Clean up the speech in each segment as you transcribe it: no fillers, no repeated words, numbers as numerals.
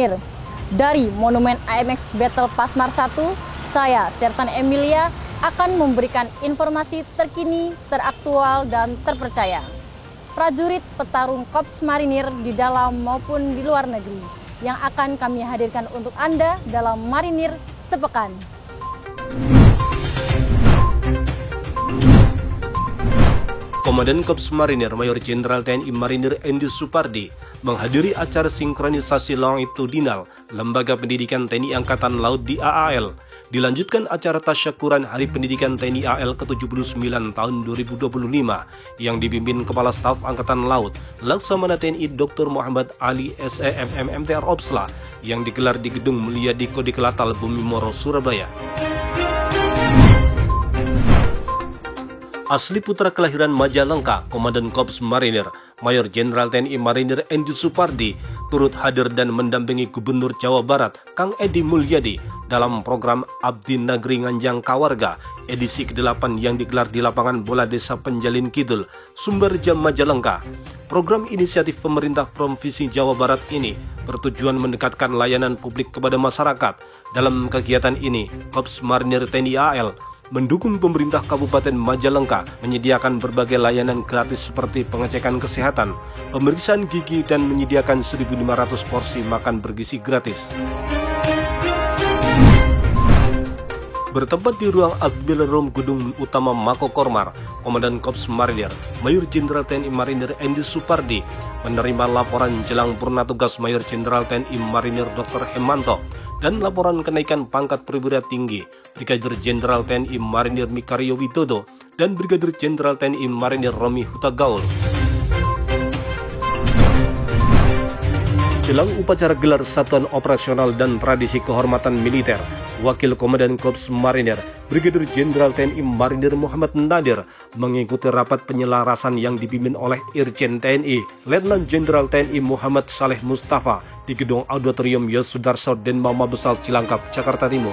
Marinir. Dari Monumen AMX Battle Pasmar 1, saya Sersan Emilia akan memberikan informasi terkini, teraktual, dan terpercaya. Prajurit petarung Korps Marinir di dalam maupun di luar negeri yang akan kami hadirkan untuk Anda dalam Marinir Sepekan. Komandan Korps Marinir Mayor Jenderal TNI Marinir Endi Supardi menghadiri acara sinkronisasi longitudinal Lembaga Pendidikan TNI Angkatan Laut di AAL. Dilanjutkan acara tasyakuran Hari Pendidikan TNI AL ke-79 tahun 2025 yang dipimpin Kepala Staf Angkatan Laut Laksamana TNI Dr. Muhammad Ali SEMM MTR Opsla yang digelar di Gedung Mulia Diko di Kelatal Bumi Moro, Surabaya. Asli putra kelahiran Majalengka, Komandan Korps Marinir Mayor Jenderal TNI Marinir Endi Supardi turut hadir dan mendampingi Gubernur Jawa Barat Kang Edi Mulyadi dalam program Abdi Negeri Nganjang Kawarga edisi ke-8 yang digelar di lapangan bola Desa Penjalin Kidul, Sumberjam, Majalengka. Program inisiatif pemerintah Provinsi Jawa Barat ini bertujuan mendekatkan layanan publik kepada masyarakat. Dalam kegiatan ini, Korps Marinir TNI AL mendukung pemerintah Kabupaten Majalengka menyediakan berbagai layanan gratis seperti pengecekan kesehatan, pemeriksaan gigi, dan menyediakan 1.500 porsi makan bergizi gratis. Bertempat di ruang Akbil Room Gedung Utama Mako Kormar, Komandan Korps Marinir Mayor Jenderal TNI Marinir Endi Supardi menerima laporan jelang purna tugas Mayor Jenderal TNI Marinir Dr. Hemanto dan laporan kenaikan pangkat perwira tinggi Brigadir Jenderal TNI Marinir Mikario Widodo dan Brigadir Jenderal TNI Marinir Romi Hutagaul. Jelang upacara gelar Satuan Operasional dan Tradisi Kehormatan Militer, Wakil Komandan Korps Marinir Brigadir Jenderal TNI Marinir Muhammad Nadir mengikuti rapat penyelarasan yang dipimpin oleh Irjen TNI Letnan Jenderal TNI Muhammad Saleh Mustafa di Gedung Auditorium Yosudarso Den Mama Besar Cilangkap, Jakarta Timur.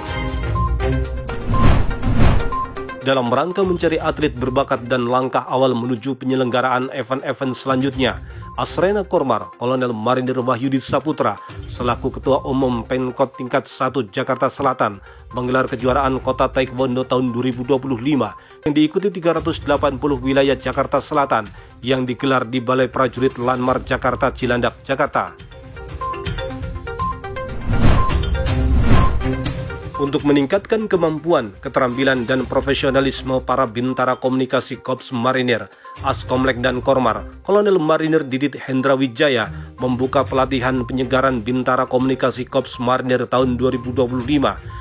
Dalam rangka mencari atlet berbakat dan langkah awal menuju penyelenggaraan event-event selanjutnya, Asrena Kormar Kolonel Marinir Wahyudi Saputra selaku Ketua Umum Pemkot tingkat 1 Jakarta Selatan menggelar kejuaraan Kota Taekwondo tahun 2025 yang diikuti 380 wilayah Jakarta Selatan yang digelar di Balai Prajurit Lanmar Jakarta Cilandak, Jakarta. Untuk meningkatkan kemampuan, keterampilan, dan profesionalisme para bintara komunikasi Korps Marinir, Askomlek dan Kormar, Kolonel Marinir Didit Hendra Wijaya membuka pelatihan penyegaran bintara komunikasi Korps Marinir tahun 2025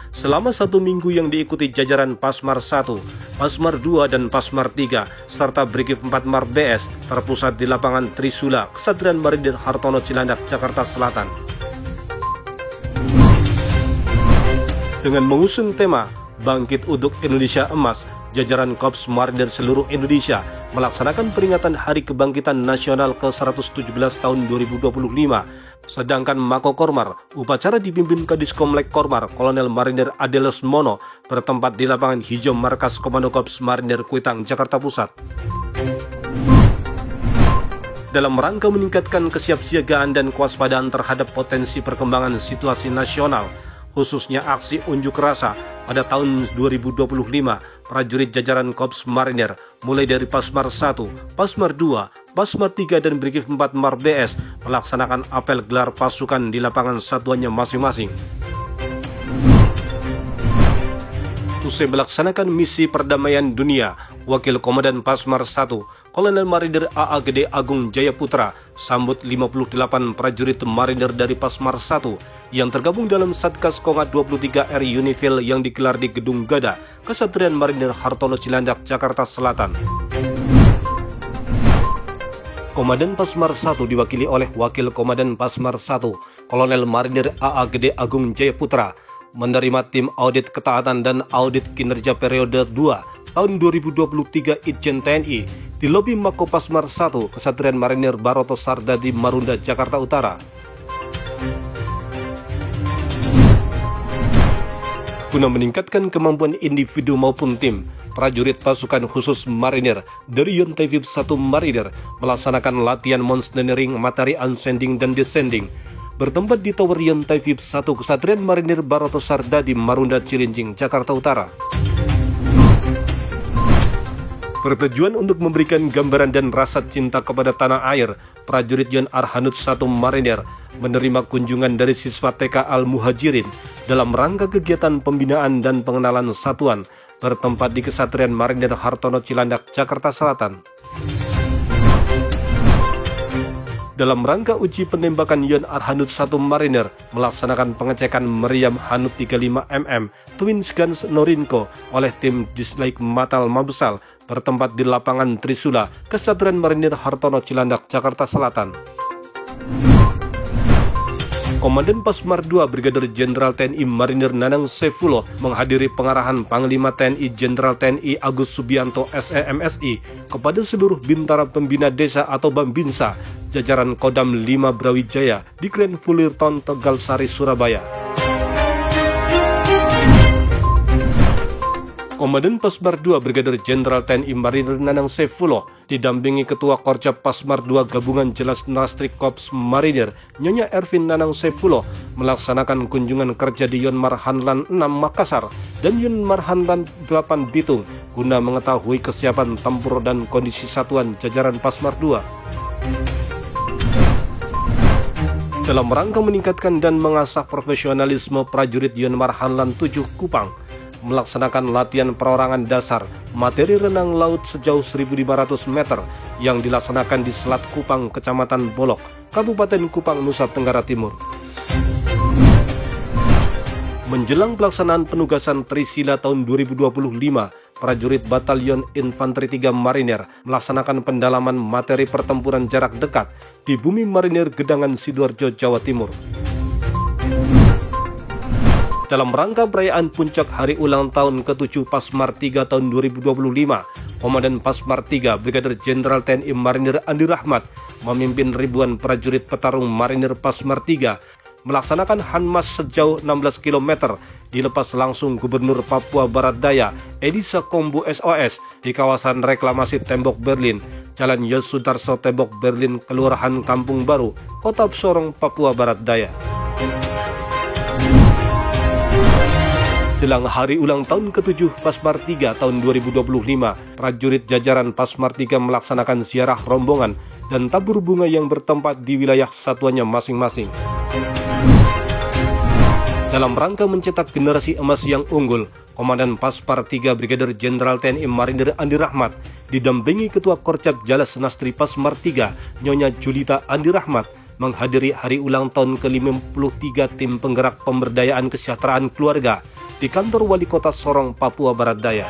selama 1 minggu yang diikuti jajaran Pasmar 1, Pasmar 2, dan Pasmar 3, serta Brigif 4 Mar BS terpusat di lapangan Trisula, Kesatria Marinir Hartono Cilandak, Jakarta Selatan. Dengan mengusung tema Bangkit Untuk Indonesia Emas, jajaran Korps Marinir seluruh Indonesia melaksanakan peringatan Hari Kebangkitan Nasional ke-117 tahun 2025. Sedangkan Mako Kormar, upacara dipimpin Kadiskomlek Kormar Kolonel Marinir Adeles Mono bertempat di lapangan hijau Markas Komando Korps Marinir Kuitang, Jakarta Pusat. Dalam rangka meningkatkan kesiapsiagaan dan kewaspadaan terhadap potensi perkembangan situasi nasional, khususnya aksi unjuk rasa pada tahun 2025, prajurit jajaran Korps Marinir mulai dari Pasmar 1, Pasmar 2, Pasmar 3, dan Brigif 4 Mar BS melaksanakan apel gelar pasukan di lapangan satuannya masing-masing. Usai melaksanakan misi perdamaian dunia, Wakil Komandan Pasmar 1, Kolonel Marinir AA Gede Agung Jayaputra sambut 58 prajurit marinir dari Pasmar 1 yang tergabung dalam Satgas Kongat 23R Unifil yang digelar di Gedung Gada, Kesatria Marinir Hartono Cilandak, Jakarta Selatan. Komandan Pasmar 1 diwakili oleh Wakil Komandan Pasmar 1, Kolonel Marinir AA Gede Agung Jayaputra, menerima tim audit ketaatan dan audit kinerja periode 2 tahun 2023 Itjen TNI di lobi Mako Pasmar 1, Kesatria Marinir Baroto Sardadi Marunda, Jakarta Utara. Guna meningkatkan kemampuan individu maupun tim, prajurit pasukan khusus Marinir dari Yontevip 1 Marinir melaksanakan latihan mountaineering, materi ascending dan descending. bertempat di Tower Yontai VIP 1 Kesatria Marinir Baroto Sarda di Marunda Cilincing, Jakarta Utara. Bertujuan untuk memberikan gambaran dan rasa cinta kepada tanah air, prajurit Yon Arhanud 1 Marinir menerima kunjungan dari siswa TK Al-Muhajirin dalam rangka kegiatan pembinaan dan pengenalan satuan bertempat di Kesatria Marinir Hartono Cilandak, Jakarta Selatan. Dalam rangka uji penembakan Yon Arhanud 1 Marinir melaksanakan pengecekan meriam Hanud 35 mm Twin Guns Norinco oleh tim Dislike Matal Mabesal bertempat di lapangan Trisula, Kesatria Marinir Hartono Cilandak, Jakarta Selatan. Komandan Pasmar II Brigadir Jenderal TNI Marinir Nanang Saifuloh menghadiri pengarahan Panglima TNI Jenderal TNI Agus Subianto SEMSI kepada seluruh Bintara Pembina Desa atau Bambinsa, jajaran Kodam 5 Brawijaya di Grand Fullerton, Tegal Sari, Surabaya. Komandan Pasmar II Brigadir Jenderal TNI Marinir Nanang Saifuloh didampingi Ketua Korcap Pasmar II Gabungan Jelas Nastrik Korps Marinir Nyonya Ervin Nanang Saifuloh melaksanakan kunjungan kerja di Yon Marhanlan 6 Makassar dan Yon Marhanlan 8 Bitung guna mengetahui kesiapan tempur dan kondisi satuan jajaran Pasmar II. Dalam rangka meningkatkan dan mengasah profesionalisme prajurit Yon Marhanlan 7 Kupang, melaksanakan latihan perorangan dasar materi renang laut sejauh 1.500 meter yang dilaksanakan di Selat Kupang, Kecamatan Bolok, Kabupaten Kupang, Nusa Tenggara Timur. Menjelang pelaksanaan penugasan Trisila tahun 2025, prajurit Batalion Infanteri 3 Marinir melaksanakan pendalaman materi pertempuran jarak dekat di Bumi Marinir Gedangan, Sidoarjo, Jawa Timur. Dalam rangka perayaan puncak hari ulang tahun ke-7 Pasmar 3 tahun 2025, Komandan Pasmar 3 Brigadir Jenderal TNI Marinir Andi Rahmat memimpin ribuan prajurit petarung Marinir Pasmar 3 melaksanakan Hanmas sejauh 16 km dilepas langsung Gubernur Papua Barat Daya Edi Sakombu SOS di kawasan reklamasi Tembok Berlin, Jalan Yosudarso Tembok Berlin, Kelurahan Kampung Baru, Kota Sorong, Papua Barat Daya. Jelang hari ulang tahun ke-7 Pasmar 3 tahun 2025, prajurit jajaran Pasmar 3 melaksanakan ziarah rombongan dan tabur bunga yang bertempat di wilayah satuannya masing-masing. Dalam rangka mencetak generasi emas yang unggul, Komandan Pasmar 3 Brigadir Jenderal TNI Marinir Andi Rahmat didampingi Ketua Korcap Jalas Nastri Pasmar 3 Nyonya Julita Andi Rahmat menghadiri hari ulang tahun ke-53 tim penggerak pemberdayaan kesejahteraan keluarga di kantor Wali Kota Sorong, Papua Barat Daya.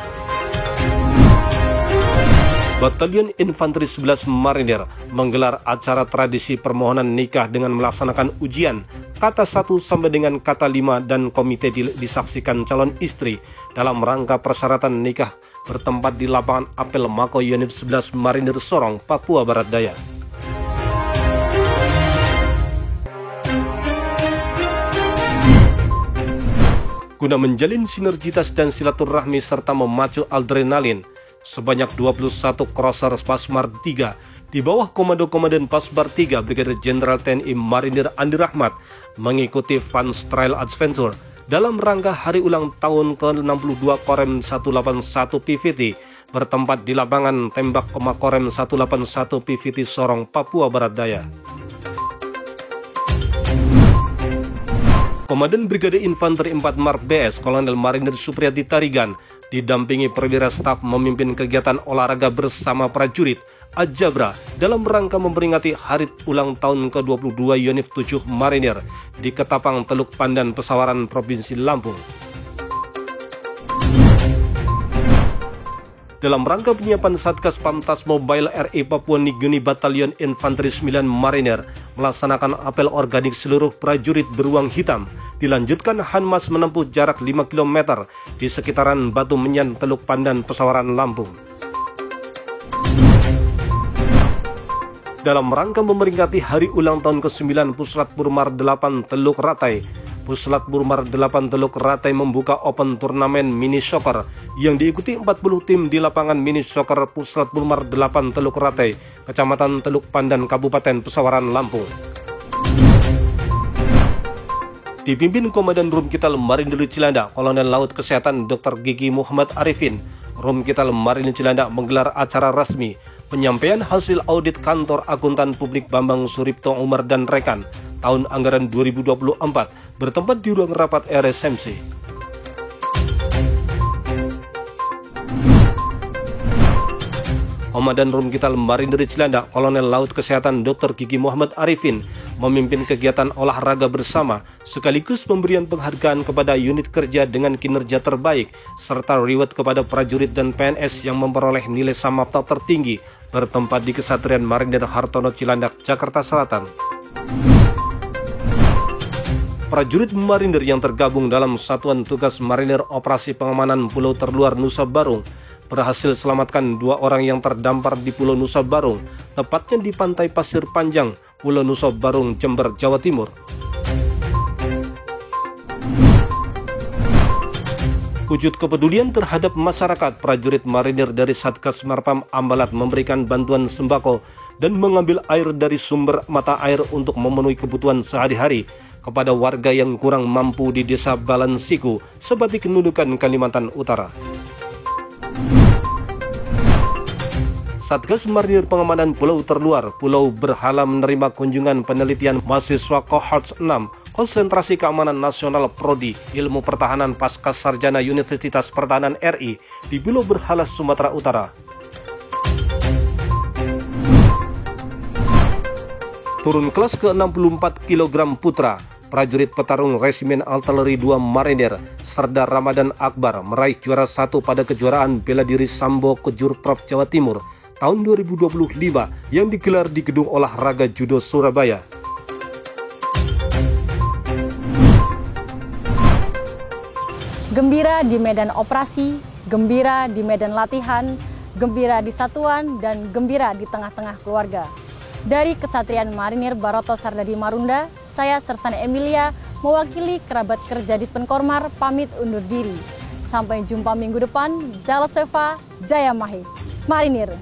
Batalion Infanteri 11 Marinir menggelar acara tradisi permohonan nikah dengan melaksanakan ujian kata 1 sampai dengan kata 5 dan komite disaksikan calon istri dalam rangka persyaratan nikah bertempat di lapangan apel Mako Yonif 11 Marinir Sorong, Papua Barat Daya. Guna menjalin sinergitas dan silaturahmi serta memacu adrenalin, sebanyak 21 crosser Pasmar 3 di bawah komando Komandan Pasmar 3 Brigadir Jenderal TNI Marinir Andi Rahmat mengikuti Fun Trail Adventure dalam rangka hari ulang tahun ke-62 Korem 181 PVT bertempat di lapangan tembak Korem 181 PVT Sorong, Papua Barat Daya. Komandan Brigade Infanteri 4 Mar BS Kolonel Marinir Supriyadi Tarigan didampingi perwira staf memimpin kegiatan olahraga bersama prajurit Ajabra dalam rangka memperingati hari ulang tahun ke-22 Yonif 7 Marinir di Ketapang, Teluk Pandan, Pesawaran, Provinsi Lampung. Dalam rangka penyiapan Satgas Pamtas Mobile RI Papua Nugini Batalion Infanteri 9 Marinir melaksanakan apel organik seluruh prajurit beruang hitam, dilanjutkan Hanmas menempuh jarak 5 km di sekitaran Batu Menyan, Teluk Pandan, Pesawaran, Lampung. Dalam rangka memperingati hari ulang tahun ke-9 Puslat Burmar 8 Teluk Ratai, Puslat Burmar 8 Teluk Ratai membuka open turnamen mini soccer yang diikuti 40 tim di lapangan mini soccer Puslat Burmar 8 Teluk Ratai, Kecamatan Teluk Pandan, Kabupaten Pesawaran, Lampung. Dipimpin Komandan Rumkital Marinir Cilandak, Kolonel Laut Kesehatan Dr. Gigi Muhammad Arifin, Rumkital Marinir Cilandak menggelar acara resmi penyampaian hasil audit kantor akuntan publik Bambang Suripto Umar dan rekan tahun anggaran 2024 bertempat di ruang rapat RSMC. Komandan Rumkital Marinir Cilandak, Kolonel Laut Kesehatan Dr. Gigi Muhammad Arifin memimpin kegiatan olahraga bersama sekaligus pemberian penghargaan kepada unit kerja dengan kinerja terbaik serta reward kepada prajurit dan PNS yang memperoleh nilai samapta tertinggi bertempat di Kesatria Marinir Hartono Cilandak, Jakarta Selatan. Prajurit marinir yang tergabung dalam Satuan Tugas Marinir Operasi Pengamanan Pulau Terluar Nusa Barung berhasil selamatkan 2 orang yang terdampar di Pulau Nusa Barung, tepatnya di Pantai Pasir Panjang, Pulau Nusa Barung, Jember, Jawa Timur. Wujud kepedulian terhadap masyarakat, prajurit marinir dari Satgas Marpam Ambalat memberikan bantuan sembako dan mengambil air dari sumber mata air untuk memenuhi kebutuhan sehari-hari kepada warga yang kurang mampu di Desa Balansiku, Sebatik Nunukan, Kalimantan Utara. Satgas Marinir Pengamanan Pulau Terluar, Pulau Berhala menerima kunjungan penelitian mahasiswa Kohorts 6, Konsentrasi Keamanan Nasional Prodi Ilmu Pertahanan Pasca Sarjana Universitas Pertahanan RI di Pulau Berhala, Sumatera Utara. Turun kelas ke 64 kg putra, prajurit petarung Resimen Artileri 2 Marinir, Serdar Ramadan Akbar meraih juara 1 pada kejuaraan bela diri Sambo Kejurprov Jawa Timur tahun 2025 yang digelar di Gedung Olahraga Judo Surabaya. Gembira di medan operasi, gembira di medan latihan, gembira di satuan, dan gembira di tengah-tengah keluarga. Dari Kesatrian Marinir Baroto Sardadi Marunda, saya Sersan Emilia mewakili kerabat kerja Dispenkormar pamit undur diri. Sampai jumpa minggu depan. Jala Seva, Jaya Mahe. Marinir.